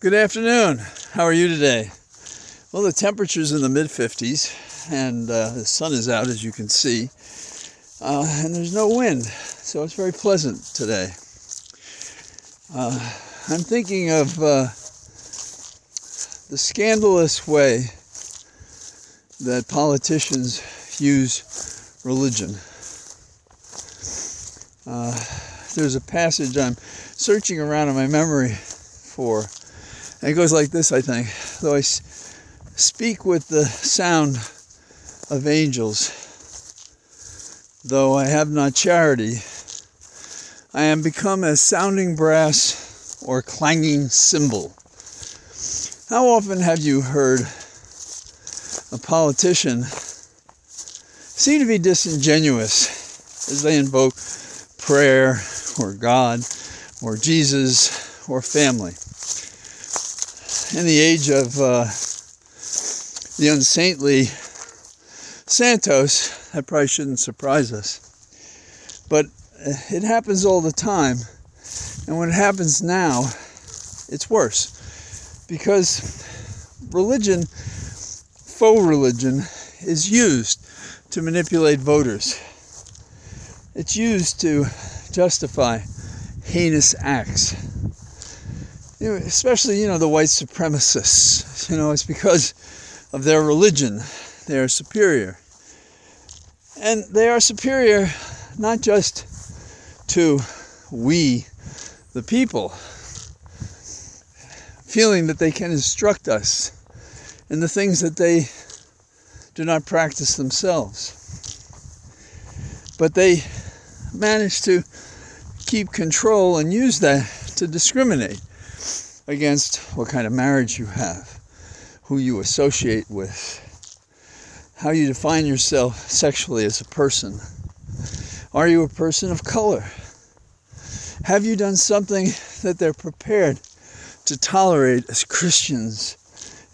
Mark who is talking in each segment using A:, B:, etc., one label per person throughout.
A: Good afternoon. How are you today? Well, the temperature's in the mid-50s, and the sun is out, as you can see, and there's no wind, so it's very pleasant today. I'm thinking of the scandalous way that politicians use religion. There's a passage I'm searching around in my memory for. And it goes like this, I think. Though I speak with the sound of angels, though I have not charity, I am become as sounding brass or clanging cymbal. How often have you heard a politician seem to be disingenuous as they invoke prayer or God or Jesus or family? In the age of the unsaintly Santos, that probably shouldn't surprise us. But it happens all the time. And when it happens now, it's worse. Because religion, faux religion, is used to manipulate voters. It's used to justify heinous acts. Especially, the white supremacists. It's because of their religion. They are superior. And they are superior not just to we, the people, feeling that they can instruct us in the things that they do not practice themselves. But they manage to keep control and use that to discriminate against what kind of marriage you have, who you associate with, how you define yourself sexually as a person. Are you a person of color? Have you done something that they're prepared to tolerate as Christians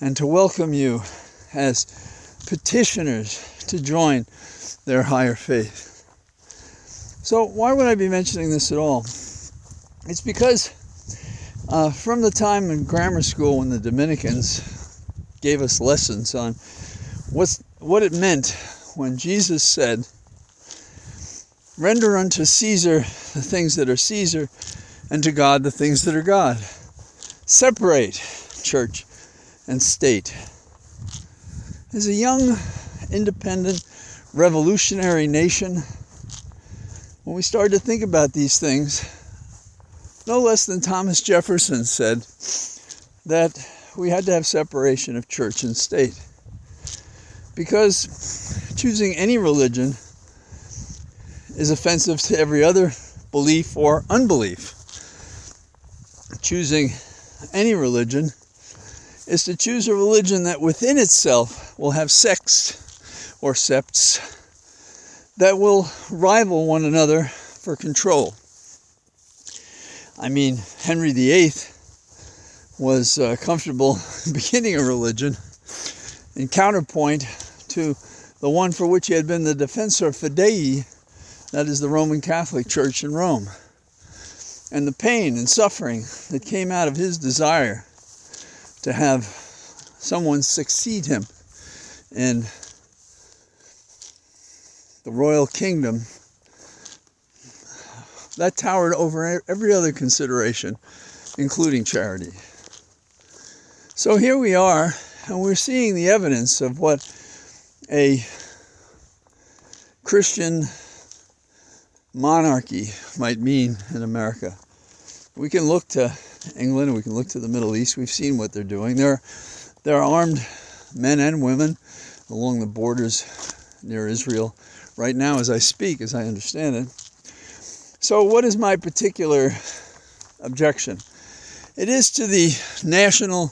A: and to welcome you as petitioners to join their higher faith? So why would I be mentioning this at all? It's because from the time in grammar school when the Dominicans gave us lessons on what it meant when Jesus said, "Render unto Caesar the things that are Caesar, and to God the things that are God." Separate church and state. As a young, independent, revolutionary nation, when we started to think about these things, no less than Thomas Jefferson said that we had to have separation of church and state. Because choosing any religion is offensive to every other belief or unbelief. Choosing any religion is to choose a religion that within itself will have sects or septs that will rival one another for control. Henry VIII was comfortable beginning a religion in counterpoint to the one for which he had been the defensor fidei, that is the Roman Catholic Church in Rome. And the pain and suffering that came out of his desire to have someone succeed him in the royal kingdom, that towered over every other consideration, including charity. So here we are, and we're seeing the evidence of what a Christian monarchy might mean in America. We can look to England, we can look to the Middle East. We've seen what they're doing. There are armed men and women along the borders near Israel right now as I speak, as I understand it. So what is my particular objection? It is to the national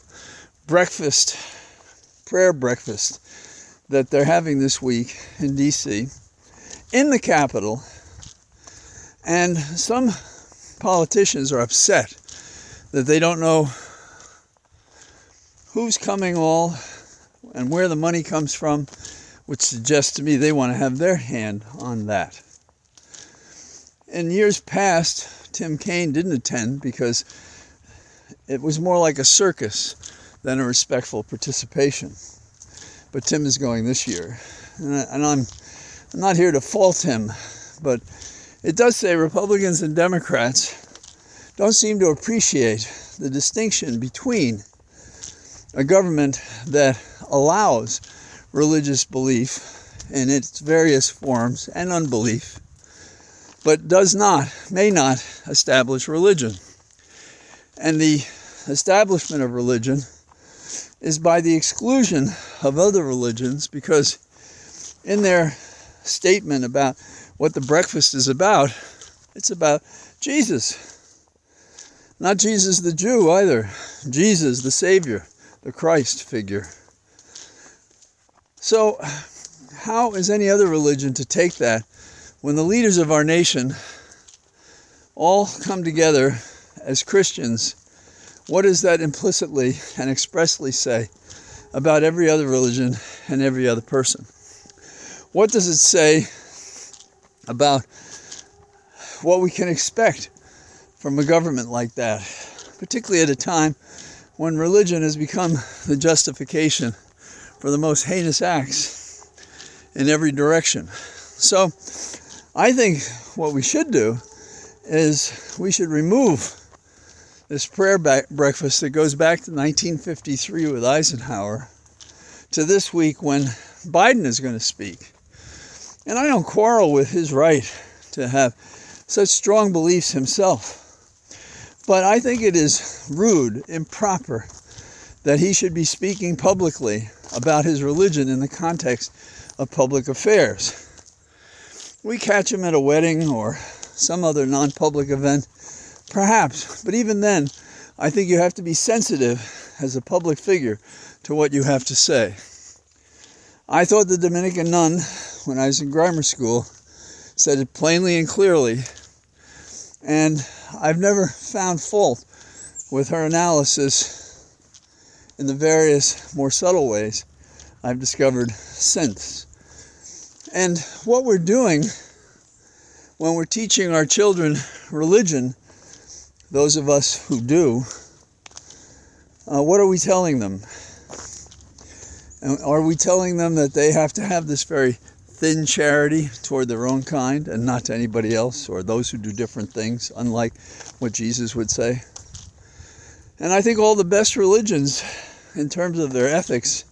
A: prayer breakfast that they're having this week in D.C., in the Capitol, and some politicians are upset that they don't know who's coming all and where the money comes from, which suggests to me they want to have their hand on that. In years past, Tim Kaine didn't attend because it was more like a circus than a respectful participation. But Tim is going this year. And I'm not here to fault him, but it does say Republicans and Democrats don't seem to appreciate the distinction between a government that allows religious belief in its various forms and unbelief, but may not establish religion. And the establishment of religion is by the exclusion of other religions, because in their statement about what the breakfast is about, it's about Jesus. Not Jesus the Jew either. Jesus the Savior, the Christ figure. So how is any other religion to take that when the leaders of our nation all come together as Christians? What does that implicitly and expressly say about every other religion and every other person? What does it say about what we can expect from a government like that, particularly at a time when religion has become the justification for the most heinous acts in every direction? So I think what we should do is we should remove this prayer breakfast that goes back to 1953 with Eisenhower to this week when Biden is going to speak. And I don't quarrel with his right to have such strong beliefs himself. But I think it is rude, improper, that he should be speaking publicly about his religion in the context of public affairs. We catch him at a wedding or some other non-public event, perhaps, but even then, I think you have to be sensitive as a public figure to what you have to say. I thought the Dominican nun, when I was in grammar school, said it plainly and clearly, and I've never found fault with her analysis in the various more subtle ways I've discovered since. And what we're doing when we're teaching our children religion, those of us who do, what are we telling them? And are we telling them that they have to have this very thin charity toward their own kind and not to anybody else or those who do different things, unlike what Jesus would say? And I think all the best religions, in terms of their ethics,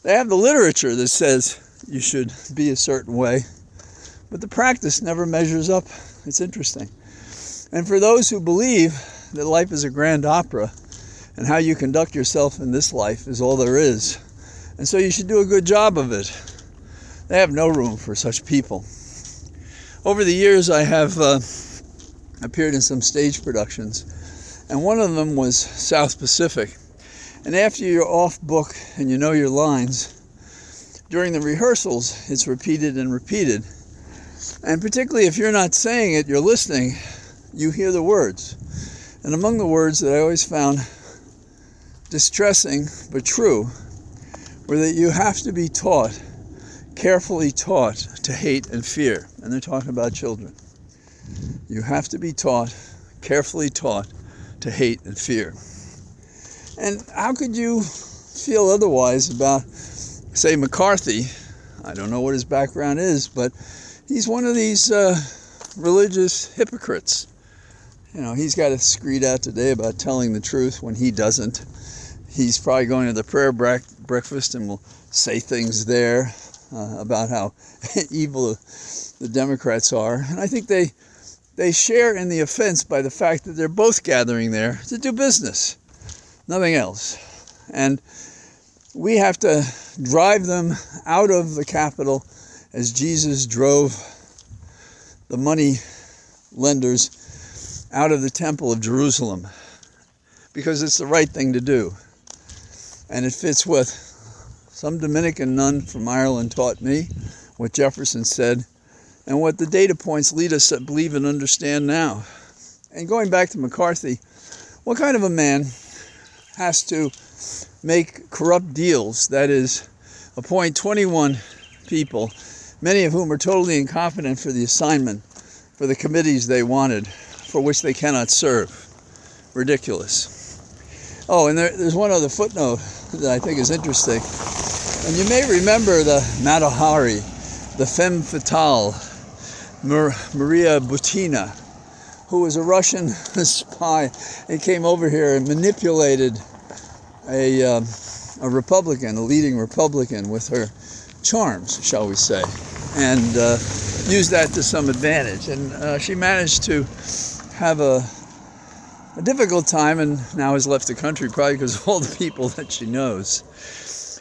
A: they have the literature that says you should be a certain way, but the practice never measures up. It's interesting. And for those who believe that life is a grand opera and how you conduct yourself in this life is all there is, and so you should do a good job of it, they have no room for such people. Over the years, I have appeared in some stage productions, and one of them was South Pacific. And after you're off book and you know your lines, during the rehearsals, it's repeated and repeated. And particularly if you're not saying it, you're listening, you hear the words. And among the words that I always found distressing but true were that you have to be taught, carefully taught, to hate and fear. And they're talking about children. You have to be taught, carefully taught, to hate and fear. And how could you feel otherwise about, say, McCarthy? I don't know what his background is, but he's one of these religious hypocrites. You know, he's got a screed out today about telling the truth when he doesn't. He's probably going to the prayer breakfast and will say things there about how evil the Democrats are. And I think they share in the offense by the fact that they're both gathering there to do business, nothing else. And we have to drive them out of the Capitol as Jesus drove the money lenders out of the Temple of Jerusalem, because it's the right thing to do. And it fits with some Dominican nun from Ireland taught me, what Jefferson said, and what the data points lead us to believe and understand now. And going back to McCarthy, what kind of a man has to make corrupt deals, that is, appoint 21 people, many of whom are totally incompetent for the assignment, for the committees they wanted, for which they cannot serve? Ridiculous. Oh, and there's one other footnote that I think is interesting. And you may remember the Mata Hari, the femme fatale, Maria Butina, who was a Russian spy and came over here and manipulated a Republican, a leading Republican, with her charms, shall we say, and used that to some advantage. And she managed to have a difficult time, and now has left the country probably because of all the people that she knows.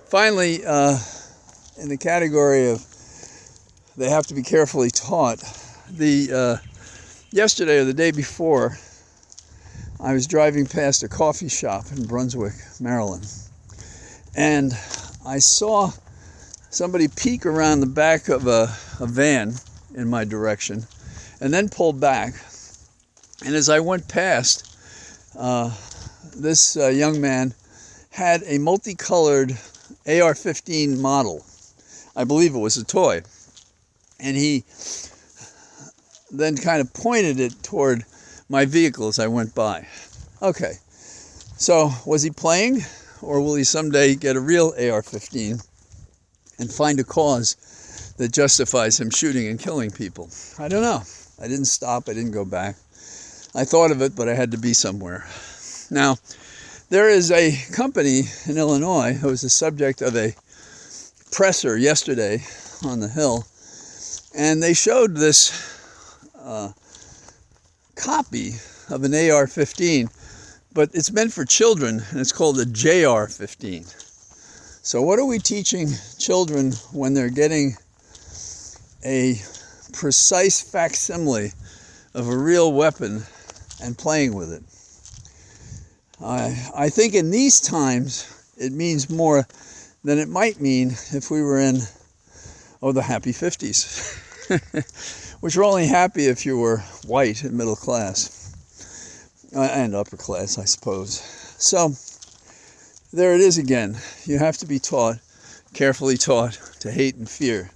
A: Finally, in the category of they have to be carefully taught, yesterday or the day before, I was driving past a coffee shop in Brunswick, Maryland, and I saw somebody peek around the back of a van in my direction and then pull back. And as I went past, this young man had a multicolored AR-15 model. I believe it was a toy. And he then kind of pointed it toward my vehicle as I went by. Okay, so was he playing, or will he someday get a real AR-15 and find a cause that justifies him shooting and killing people? I don't know. I didn't stop. I didn't go back. I thought of it, but I had to be somewhere. Now, there is a company in Illinois who was the subject of a presser yesterday on the Hill, and they showed this copy of an AR-15, but it's meant for children, and it's called a JR-15. So what are we teaching children when they're getting a precise facsimile of a real weapon and playing with it? I think in these times it means more than it might mean if we were in, the happy 50s, which were only happy if you were white and middle class, and upper class, I suppose. So there it is again. You have to be taught, carefully taught, to hate and fear.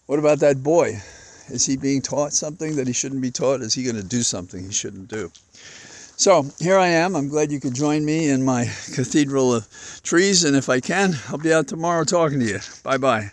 A: What about that boy? Is he being taught something that he shouldn't be taught? Is he going to do something he shouldn't do? So here I am. I'm glad you could join me in my cathedral of trees, and if I can, I'll be out tomorrow talking to you. Bye-bye.